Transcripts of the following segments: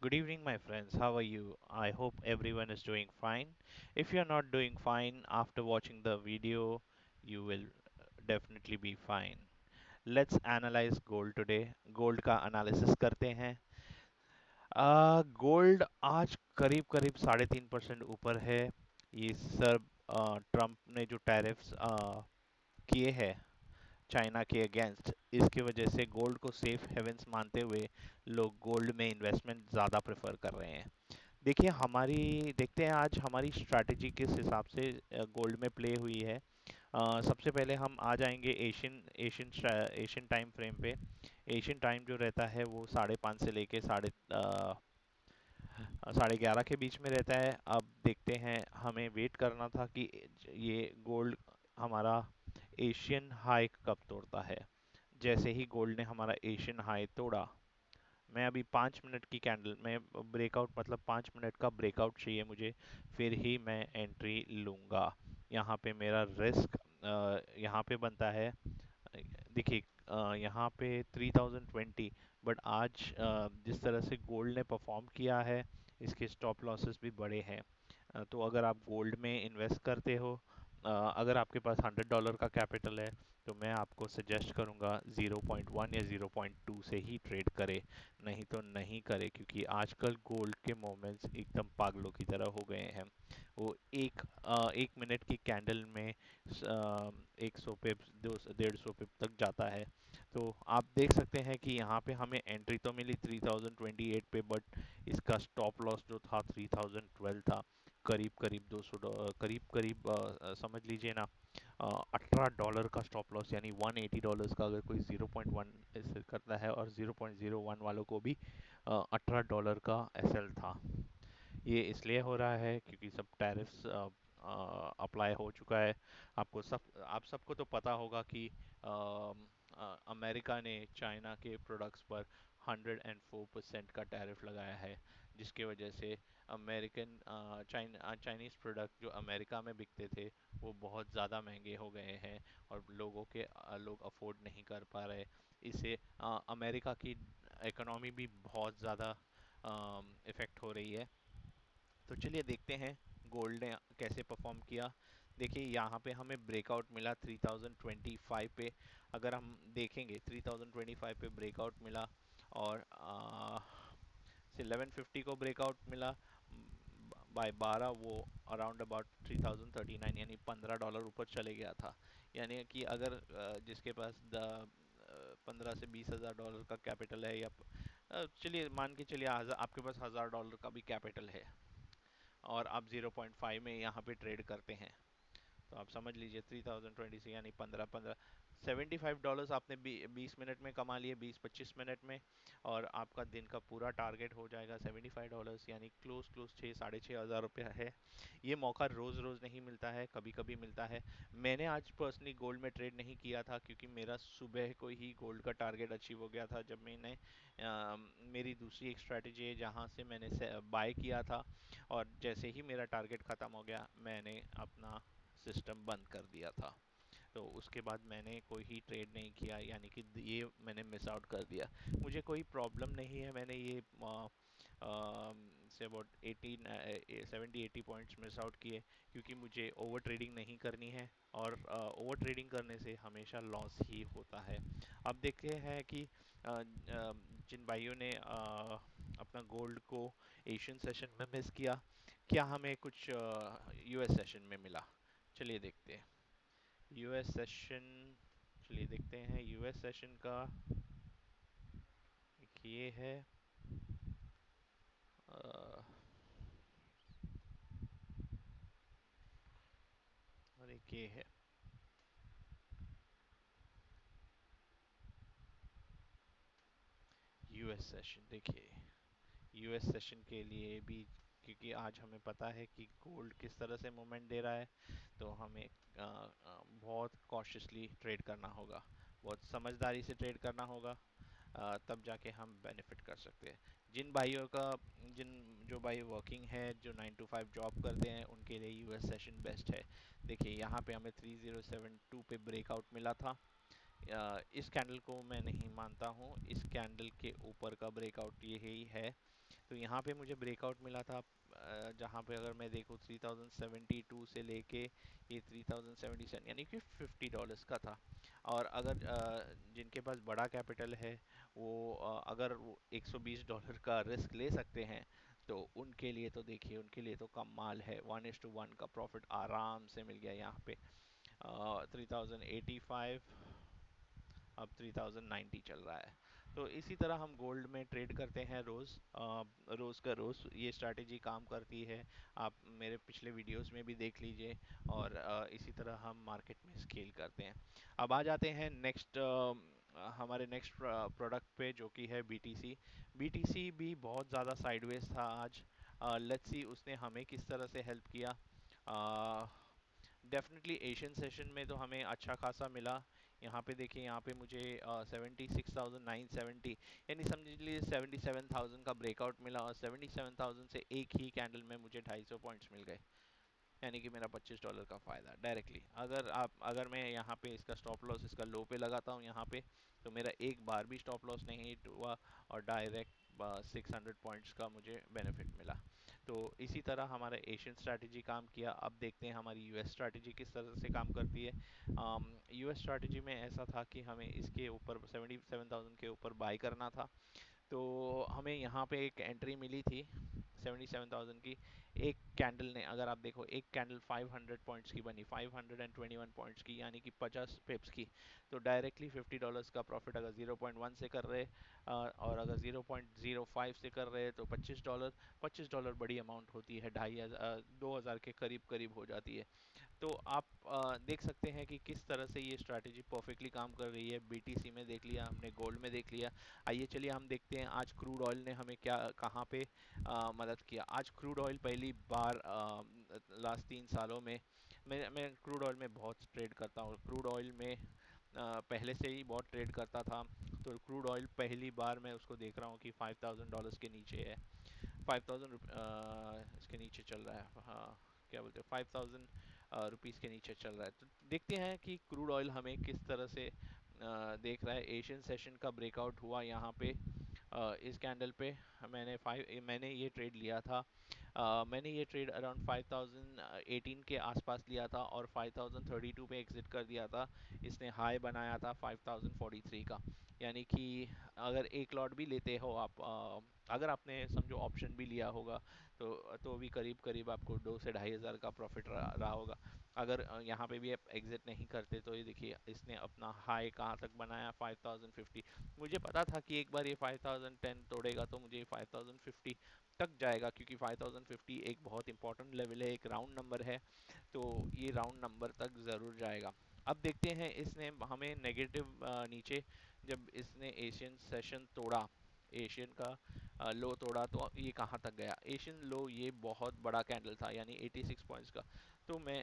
Good evening, my friends. How are you? I hope everyone is doing fine. If you're not doing fine after watching the video, you will definitely be fine. Let's analyze gold today. Gold का analysis करते हैं। Gold आज करीब करीब 3.5% ऊपर है। ये sir Trump ने जो टैरिफ्स किए हैं चाइना के अगेंस्ट, इसकी वजह से गोल्ड को सेफ हेवेंस मानते हुए लोग गोल्ड में इन्वेस्टमेंट ज़्यादा प्रेफर कर रहे हैं। देखिए हमारी देखते हैं आज हमारी स्ट्रैटेजी किस हिसाब से गोल्ड में प्ले हुई है। सबसे पहले हम आ जाएंगे Asian Asian Asian time frame पे। एशियन टाइम जो रहता है वो 5:30 से लेके 11:30 के बीच में रहता है। अब देखते हैं, हमें वेट करना था कि ये गोल्ड हमारा एशियन हाई कब तोड़ता है। जैसे ही गोल्ड ने हमारा एशियन हाई तोड़ा, मैं अभी 5 मिनट की कैंडल में ब्रेकआउट, मतलब 5 मिनट का ब्रेकआउट चाहिए मुझे, फिर ही मैं एंट्री लूँगा। यहाँ पे मेरा रिस्क यहाँ पे बनता है। देखिए यहाँ पे 3020, बट आज जिस तरह से गोल्ड ने परफॉर्म किया है, इसके स्टॉप लॉसेस भी बड़े हैं। तो अगर आप गोल्ड में इन्वेस्ट करते हो, अगर आपके पास $100 का कैपिटल है, तो मैं आपको सजेस्ट करूंगा 0.1 या 0.2 से ही ट्रेड करे, नहीं तो नहीं करे, क्योंकि आजकल गोल्ड के मोमेंट्स एकदम पागलों की तरह हो गए हैं। वो 1 मिनट की कैंडल में 100 पिप 150 पिप तक जाता है। तो आप देख सकते हैं कि यहाँ पे हमें एंट्री तो मिली 3028 पे, बट इसका स्टॉप लॉस जो था 3012 था। करीब करीब 200, करीब करीब समझ लीजिए ना, $18 का स्टॉप लॉस, यानी $180 का। अगर कोई 0.1 ऐसे करता है, और 0.01 वालों को भी $18 का एसएल था। ये इसलिए हो रहा है क्योंकि सब टैरिफ्स अप्लाई हो चुका है। आप सबको तो पता होगा कि अमेरिका ने चाइना के प्रोडक्ट्स पर 104% का टैरिफ लगाया है, जिसकी वजह से अमेरिकन चाइनीज़ प्रोडक्ट जो अमेरिका में बिकते थे, वो बहुत ज़्यादा महंगे हो गए हैं, और लोग अफोर्ड नहीं कर पा रहे। इससे अमेरिका की इकोनॉमी भी बहुत ज़्यादा इफ़ेक्ट हो रही है। तो चलिए देखते हैं गोल्ड ने कैसे परफॉर्म किया। देखिए यहाँ पे हमें ब्रेकआउट मिला 3025 पे। अगर हम देखेंगे 3025 पे ब्रेकआउट मिला, और से 1150 को ब्रेकआउट मिला बाय 12, वो अराउंड अबाउट 3039, यानी $15 ऊपर चले गया था। यानी कि अगर जिसके पास 15 से 20 हज़ार डॉलर का कैपिटल है, या चलिए मान के चलिए आपके पास $1000 का भी कैपिटल है, और आप 0.5 में यहाँ पे ट्रेड करते हैं, तो आप समझ लीजिए 3020 से, यानी 15 15 $75 आपने 20 मिनट में कमा लिए, 20-25 मिनट में। और आपका दिन का पूरा टारगेट हो जाएगा $75, यानी क्लोज क्लोज 6-6.5 हज़ार रुपया है। ये मौका रोज़ रोज़ नहीं मिलता है, कभी कभी मिलता है। मैंने आज पर्सनली गोल्ड में ट्रेड नहीं किया था, क्योंकि मेरा सुबह को ही गोल्ड का टारगेट अचीव हो गया था, जब मैंने मेरी दूसरी एक स्ट्रैटेजी है जहाँ से मैंने बाय किया था, और जैसे ही मेरा टारगेट ख़त्म हो गया, मैंने अपना सिस्टम बंद कर दिया था। तो उसके बाद मैंने कोई ही ट्रेड नहीं किया, यानी कि ये मैंने मिस आउट कर दिया। मुझे कोई प्रॉब्लम नहीं है, मैंने ये say about 70-80 points miss out किए, क्योंकि मुझे ओवर ट्रेडिंग नहीं करनी है, और ओवर ट्रेडिंग करने से हमेशा लॉस ही होता है। अब देखते हैं कि जिन भाइयों ने अपना गोल्ड को एशियन सेशन में मिस किया, क्या हमें कुछ यूएस सेशन में मिला। चलिए देखते हैं यूएस सेशन। चलिए देखते हैं यूएस सेशन का। एक ये है, अ, और एक ये है। यूएस सेशन देखिए, यूएस सेशन के लिए भी, क्योंकि आज हमें पता है कि गोल्ड किस तरह से मूवमेंट दे रहा है, तो हमें बहुत कॉशियसली ट्रेड करना होगा, बहुत समझदारी से ट्रेड करना होगा। तब जाके हम बेनिफिट कर सकते हैं। जिन भाइयों का जिन जो भाई वर्किंग है, जो 9 to 5 जॉब करते हैं, उनके लिए यूएस सेशन बेस्ट है। देखिए यहाँ पे हमें 3072 पे ब्रेकआउट मिला था। इस कैंडल को मैं नहीं मानता हूँ, इस कैंडल के ऊपर का ब्रेकआउट यही है। तो यहाँ पे मुझे ब्रेकआउट मिला था, जहाँ पे अगर मैं देखूँ 3072 से लेके ये 3077, यानी कि $50 का था। और अगर जिनके पास बड़ा कैपिटल है वो अगर वो $120 का रिस्क ले सकते हैं, तो उनके लिए तो देखिए, उनके लिए तो कमाल है, 1:1 का प्रॉफिट आराम से मिल गया यहाँ पे। 3085, अब 3090 चल रहा है। तो इसी तरह हम गोल्ड में ट्रेड करते हैं रोज़, रोज़ का रोज़ ये स्ट्रैटेजी काम करती है। आप मेरे पिछले वीडियोस में भी देख लीजिए। और इसी तरह हम मार्केट में स्केल करते हैं। अब आ जाते हैं नेक्स्ट, हमारे नेक्स्ट प्रोडक्ट पे, जो कि है बीटीसी। बीटीसी भी बहुत ज़्यादा साइडवेज था आज। लेट्स सी उसने हमें किस तरह से हेल्प किया। डेफिनेटली एशियन सेशन में तो हमें अच्छा खासा मिला। यहाँ पे देखिए, यहाँ पे मुझे 76,970, यानी समझ लीजिए 77,000 का ब्रेकआउट मिला, और 77,000 से एक ही कैंडल में मुझे 250 पॉइंट्स मिल गए, यानी कि मेरा $25 का फ़ायदा डायरेक्टली। अगर मैं यहाँ पे इसका स्टॉप लॉस इसका लो पे लगाता हूँ यहाँ पे, तो मेरा एक बार भी स्टॉप लॉस नहीं हिट हुआ, और डायरेक्ट 600 पॉइंट्स का मुझे बेनिफिट मिला। तो इसी तरह हमारा एशियन स्ट्रैटेजी काम किया। अब देखते हैं हमारी यूएस स्ट्रैटेजी किस तरह से काम करती है। यूएस स्ट्रैटेजी में ऐसा था कि हमें इसके ऊपर 77,000 के ऊपर बाय करना था। तो हमें यहाँ पे एक एंट्री मिली थी 77,000 की। एक कैंडल ने, अगर आप देखो, एक कैंडल 500 पॉइंट्स की बनी, 521 पॉइंट्स की, यानी कि 50 पिप्स की। तो डायरेक्टली $50 का प्रॉफिट अगर 0.1 से कर रहे, और अगर 0.05 से कर रहे, तो $25। $25 बड़ी अमाउंट होती है, 2,000 के करीब करीब हो जाती है। तो आप देख सकते हैं कि किस तरह से ये स्ट्रैटेजी परफेक्टली काम कर रही है। बीटीसी में देख लिया हमने, गोल्ड में देख लिया। आइए चलिए हम देखते हैं आज क्रूड ऑयल ने हमें क्या, कहाँ पे मदद किया। आज क्रूड ऑयल पहली बार लास्ट 3 सालों में, मैं क्रूड ऑयल में बहुत ट्रेड करता हूँ। क्रूड ऑयल में पहले से ही बहुत ट्रेड करता था। तो क्रूड ऑयल पहली बार मैं उसको देख रहा हूँ कि $5,000 के नीचे है। 5,000 इसके नीचे चल रहा है, हाँ, क्या बोलते हैं, 5,000 रुपीज़ के नीचे चल रहा है। तो देखते हैं कि क्रूड ऑयल हमें किस तरह से देख रहा है। एशियन सेशन का ब्रेकआउट हुआ यहाँ पे, इस कैंडल पे। मैंने ये ट्रेड लिया था, मैंने ये ट्रेड अराउंड 5,018 के आसपास लिया था, और 5,032 पे एग्जिट कर दिया था। इसने हाई बनाया था 5,043 का, यानी कि अगर एक लॉट भी लेते हो आप, अगर आपने समझो ऑप्शन भी लिया होगा, तो भी करीब करीब आपको 2 से 2,500 का प्रॉफिट रहा होगा। अगर यहाँ पे भी आप एग्जिट नहीं करते, तो ये देखिए इसने अपना हाई कहाँ तक बनाया, 5,050। मुझे पता था कि एक बार ये 5,010 तोड़ेगा तो मुझे 5,050 तक जाएगा, क्योंकि 5,050 एक बहुत इंपॉर्टेंट लेवल है, एक राउंड नंबर है। तो ये राउंड नंबर तक ज़रूर जाएगा। अब देखते हैं, इसने हमें नेगेटिव नीचे, जब इसने एशियन सेशन तोड़ा, एशियन का लो तोड़ा, तो ये कहाँ तक गया। एशियन लो ये बहुत बड़ा कैंडल था, यानी 86 पॉइंट्स का। तो मैं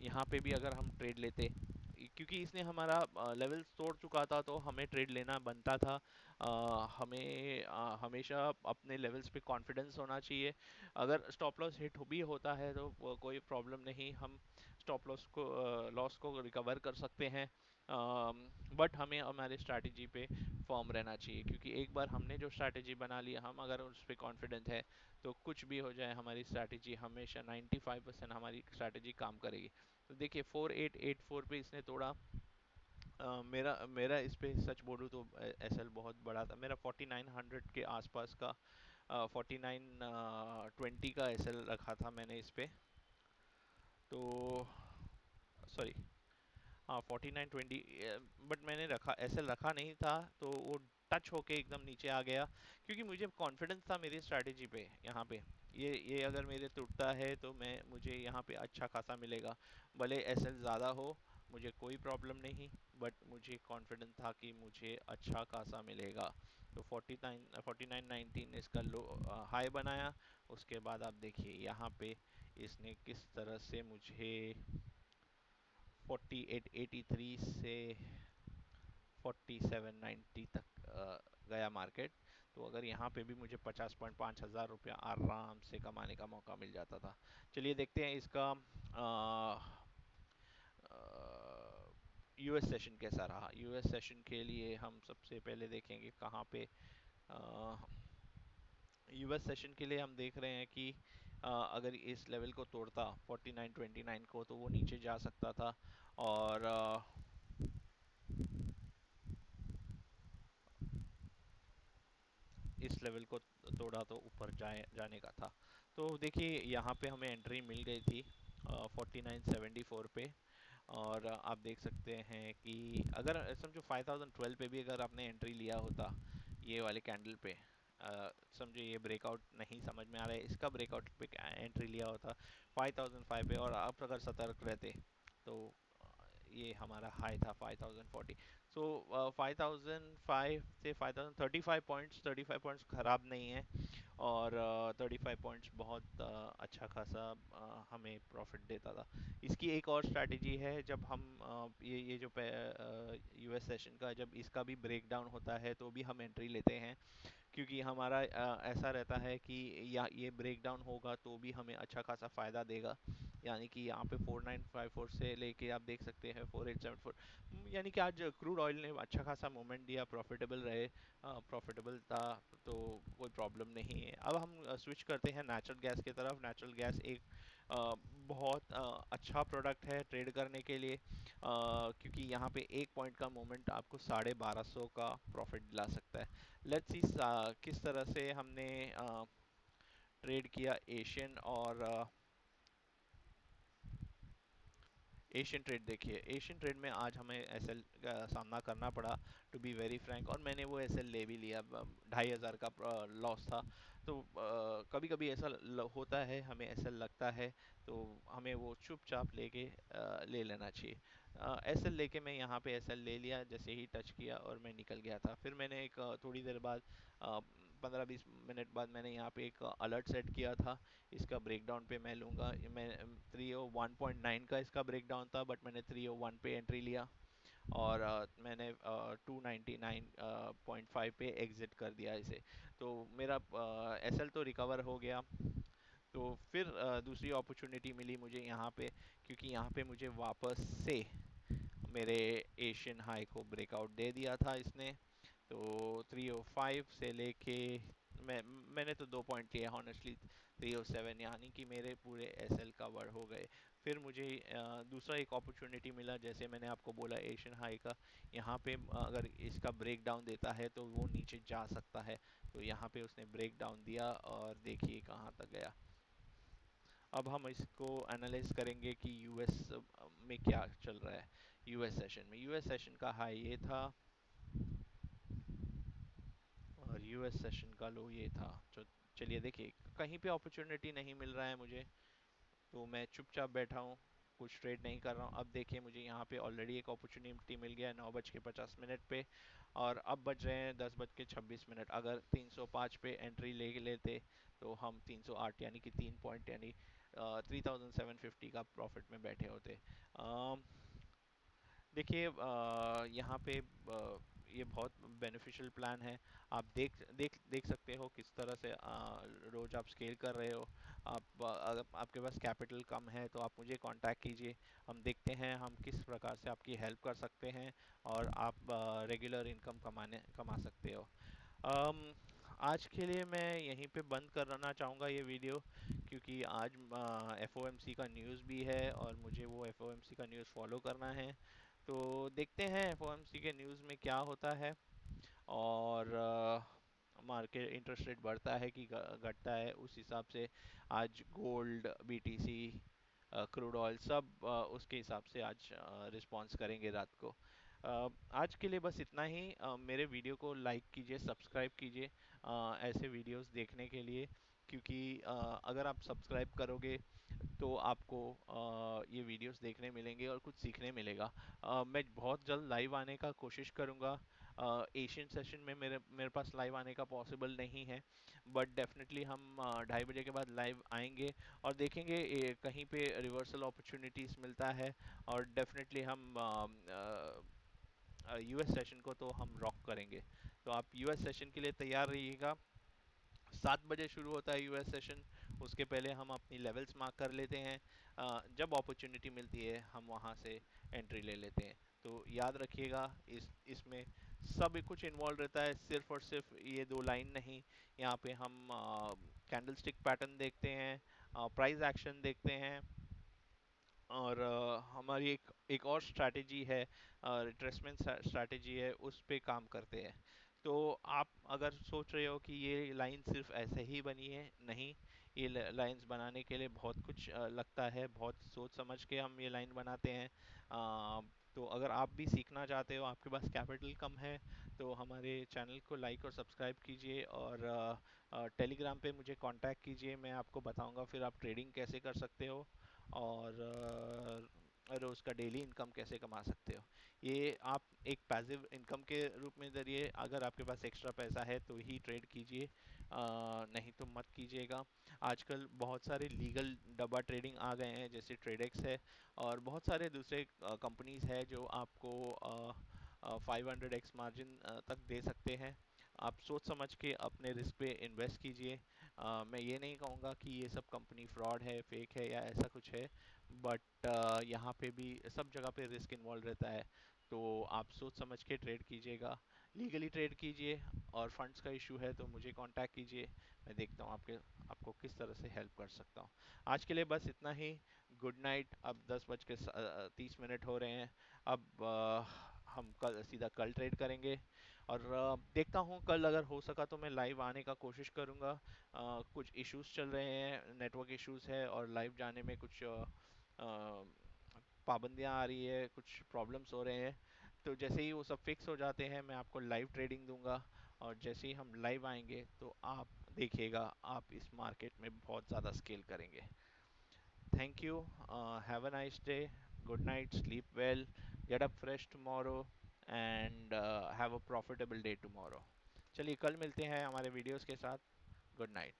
यहाँ पे भी अगर हम ट्रेड लेते, क्योंकि इसने हमारा लेवल्स तोड़ चुका था, तो हमें ट्रेड लेना बनता था। हमें हमेशा अपने लेवल्स पे कॉन्फिडेंस होना चाहिए। अगर स्टॉप लॉस हिट भी होता है तो कोई प्रॉब्लम नहीं, हम स्टॉप लॉस को रिकवर कर सकते हैं। बट हमें हमारे स्ट्रैटेजी पे फॉर्म रहना चाहिए, क्योंकि एक बार हमने जो स्ट्रैटेजी बना ली, हम अगर उस पर कॉन्फिडेंट है, तो कुछ भी हो जाए हमारी स्ट्रैटेजी हमेशा 95% हमारी स्ट्रैटेजी काम करेगी। तो देखिए 4884 पे इसने तोड़ा। मेरा मेरा इस पे सच बोलूँ तो एसएल बहुत बड़ा था मेरा, 4900 के आसपास का, 4920 का एसएल रखा था मैंने इस पे। तो सॉरी, हाँ 4920, बट मैंने रखा, एसएल रखा नहीं था, तो वो टच होके एकदम नीचे आ गया, क्योंकि मुझे कॉन्फिडेंस था मेरी स्ट्रैटेजी पे। यहाँ पे ये अगर मेरे टूटता है, तो मुझे यहाँ पे अच्छा खासा मिलेगा। भले एसएल ज़्यादा हो, मुझे कोई प्रॉब्लम नहीं, बट मुझे कॉन्फिडेंस था कि मुझे अच्छा खासा मिलेगा। तो 4919 इसका लो हाई बनाया। उसके बाद आप देखिए यहाँ पे इसने किस तरह से मुझे 4883 से 4790 तक गया मार्केट। तो अगर यहाँ पे भी मुझे 50,500 रुपया आराम से कमाने का मौका मिल जाता था। चलिए देखते हैं इसका यूएस सेशन कैसा रहा। यूएस सेशन के लिए हम सबसे पहले देखेंगे कहाँ पे यूएस सेशन के लिए हम देख रहे हैं कि अगर इस लेवल को तोड़ता 49.29 को तो वो नीचे जा सकता था, और इस लेवल को तोड़ा तो ऊपर जाने का था। तो देखिए यहाँ पे हमें एंट्री मिल गई थी 49.74 पे। और आप देख सकते हैं कि अगर समझो 5012 पे भी अगर आपने एंट्री लिया होता ये वाले कैंडल पे, समझो ये ब्रेकआउट नहीं समझ में आ रहा है, इसका ब्रेकआउट पे एंट्री लिया होता 5005 पे, और आप अगर सतर्क रहते तो ये हमारा हाई था 5040। सो 5005 से 5035 पॉइंट्स, 35 पॉइंट्स खराब नहीं है, और 35 पॉइंट्स बहुत अच्छा खासा हमें प्रॉफिट देता था। इसकी एक और स्ट्रैटेजी है, जब हम ये जो यूएस सेशन का जब इसका भी ब्रेक डाउन होता है तो भी हम एंट्री लेते हैं, क्योंकि हमारा ऐसा रहता है कि या ये ब्रेक डाउन होगा तो भी हमें अच्छा खासा फ़ायदा देगा। यानी कि यहाँ पे 4954 से लेके आप देख सकते हैं 4874, यानी कि आज क्रूड ऑयल ने अच्छा खासा मोमेंट दिया, प्रॉफिटेबल रहे, प्रॉफिटेबल था, तो कोई प्रॉब्लम नहीं है। अब हम स्विच करते हैं नेचुरल गैस की तरफ। नेचुरल गैस एक बहुत अच्छा प्रोडक्ट है ट्रेड करने के लिए, क्योंकि यहाँ पे एक पॉइंट का मोमेंट आपको 1250 का प्रॉफिट दिला सकता है। लेट्स सी किस तरह से हमने ट्रेड किया एशियन और एशियन ट्रेड। देखिए एशियन ट्रेड में आज हमें एसएल का सामना करना पड़ा, टू बी वेरी फ्रैंक, और मैंने वो एसएल ले भी लिया। 2500 का लॉस था। तो कभी कभी ऐसा होता है, हमें एसएल लगता है तो हमें वो चुपचाप लेके ले लेना चाहिए। एसएल लेके मैं यहाँ पे एसएल ले लिया, जैसे ही टच किया और मैं निकल गया था। फिर मैंने एक थोड़ी देर बाद 15-20 मिनट बाद मैंने यहाँ पे एक अलर्ट सेट किया था, इसका ब्रेकडाउन पे मैं लूँगा। मैं 301.9 का इसका ब्रेकडाउन था, बट मैंने 301 पे एंट्री लिया, और मैंने 299.5 पे एग्जिट कर दिया इसे। तो मेरा एसएल तो रिकवर हो गया। तो फिर दूसरी अपॉर्चुनिटी मिली मुझे यहाँ पे, क्योंकि यहाँ पे मुझे वापस से मेरे एशियन हाई को ब्रेकआउट दे दिया था इसने। तो 305 से लेके मैंने तो 2 पॉइंट लिए हॉनेस्टली, 307, यानी कि मेरे पूरे एसएल कवर हो गए। फिर मुझे दूसरा एक अपॉर्चुनिटी मिला, जैसे मैंने आपको बोला एशियन हाई का, यहाँ पे अगर इसका ब्रेक डाउन देता है तो वो नीचे जा सकता है। तो यहाँ पे उसने ब्रेक डाउन दिया और देखिए कहाँ तक गया। अब हम इसको एनालाइज करेंगे कि यूएस में क्या चल रहा है। यूएस सेशन में, यूएस सेशन का हाई ये था और यूएस सेशन का लो ये था। तो चलिए देखिए, कहीं पे अपॉर्चुनिटी नहीं मिल रहा है मुझे, तो मैं चुपचाप बैठा हूँ, कुछ ट्रेड नहीं कर रहा हूँ। अब देखिए मुझे यहाँ पे ऑलरेडी एक अपॉर्चुनिटी मिल गया है 9:50 पे, और अब बज रहे हैं 10:26। अगर 305 पे एंट्री ले लेते तो हम 308 यानी कि 3 पॉइंट यानी 3750 का प्रॉफिट में बैठे होते। अम, देखिए यहाँ पे ये बहुत बेनिफिशियल प्लान है। आप देख देख देख सकते हो किस तरह से रोज आप स्केल कर रहे हो। आप अगर आपके पास कैपिटल कम है तो आप मुझे कांटेक्ट कीजिए, हम देखते हैं हम किस प्रकार से आपकी हेल्प कर सकते हैं, और आप रेगुलर इनकम कमा सकते हो। अम, आज के लिए मैं यहीं पे बंद करना चाहूँगा ये वीडियो, क्योंकि आज एफओएमसी का न्यूज़ भी है और मुझे वो एफओएमसी का न्यूज़ फॉलो करना है। तो देखते हैं एफओएमसी के न्यूज़ में क्या होता है, और मार्केट इंटरेस्ट रेट बढ़ता है कि घटता है, उस हिसाब से आज गोल्ड, बीटीसी, क्रूड ऑयल सब उसके हिसाब से आज रिस्पॉन्स करेंगे रात को। आज के लिए बस इतना ही। मेरे वीडियो को लाइक कीजिए, सब्सक्राइब कीजिए ऐसे वीडियोस देखने के लिए, क्योंकि अगर आप सब्सक्राइब करोगे तो आपको ये वीडियोस देखने मिलेंगे और कुछ सीखने मिलेगा। मैं बहुत जल्द लाइव आने का कोशिश करूँगा। एशियन सेशन में मेरे मेरे पास लाइव आने का पॉसिबल नहीं है, बट डेफिनेटली हम 2:30 बजे के बाद लाइव आएंगे और देखेंगे कहीं पे रिवर्सल अपॉर्चुनिटीज़ मिलता है, और डेफिनेटली हम यूएस सेशन को तो हम रॉक करेंगे। तो आप यूएस सेशन के लिए तैयार रहिएगा। 7 बजे शुरू होता है यूएस सेशन, उसके पहले हम अपनी लेवल्स मार्क कर लेते हैं। जब अपॉर्चुनिटी मिलती है हम वहाँ से एंट्री ले लेते हैं। तो याद रखिएगा इसमें सब कुछ इन्वॉल्व रहता है, सिर्फ और सिर्फ ये दो लाइन नहीं। यहाँ पे हम कैंडल स्टिक पैटर्न देखते हैं, प्राइस एक्शन देखते हैं, और हमारी एक और स्ट्रैटेजी है, रिट्रेसमेंट स्ट्रैटेजी है, उस पे काम करते हैं। तो आप अगर सोच रहे हो कि ये लाइन सिर्फ ऐसे ही बनी है, नहीं, ये लाइंस बनाने के लिए बहुत कुछ लगता है, बहुत सोच समझ के हम ये लाइन बनाते हैं। तो अगर आप भी सीखना चाहते हो, आपके पास कैपिटल कम है, तो हमारे चैनल को लाइक और सब्सक्राइब कीजिए, और टेलीग्राम पे मुझे कांटेक्ट कीजिए, मैं आपको बताऊंगा फिर आप ट्रेडिंग कैसे कर सकते हो, और रोज़ का डेली इनकम कैसे कमा सकते हो। ये आप एक पैसिव इनकम के रूप में ज़रिए, अगर आपके पास एक्स्ट्रा पैसा है तो ही ट्रेड कीजिए, नहीं तो मत कीजिएगा। आजकल बहुत सारे लीगल डब्बा ट्रेडिंग आ गए हैं, जैसे ट्रेडेक्स है, और बहुत सारे दूसरे कंपनीज है जो आपको 500x मार्जिन तक दे सकते हैं। आप सोच समझ के अपने रिस्क पे इन्वेस्ट कीजिए। मैं ये नहीं कहूँगा कि ये सब कंपनी फ्रॉड है, फेक है, या ऐसा कुछ है, बट यहाँ पे भी सब जगह पे रिस्क इन्वॉल्व रहता है। तो आप सोच समझ के ट्रेड कीजिएगा, लीगली ट्रेड कीजिए, और फंड्स का इशू है तो मुझे कांटेक्ट कीजिए, मैं देखता हूँ आपको किस तरह से हेल्प कर सकता हूँ। आज के लिए बस इतना ही। Good night. अब 10:30 हो रहे हैं। अब हम कल सीधा कल ट्रेड करेंगे, और देखता हूँ कल अगर हो सका तो मैं लाइव आने का कोशिश करूँगा। कुछ इश्यूज चल रहे हैं, नेटवर्क इश्यूज है, और लाइव जाने में कुछ पाबंदियाँ आ रही है, कुछ प्रॉब्लम्स हो रहे हैं। तो जैसे ही वो सब फिक्स हो जाते हैं, मैं आपको लाइव ट्रेडिंग दूंगा, और जैसे ही हम लाइव आएंगे तो आप देखिएगा, आप इस मार्केट में बहुत ज़्यादा स्केल करेंगे। Thank you. Have a nice day. Good night, sleep well, get up fresh tomorrow, and have a profitable day tomorrow. चलिए कल मिलते हैं हमारे वीडियोस के साथ। Good night.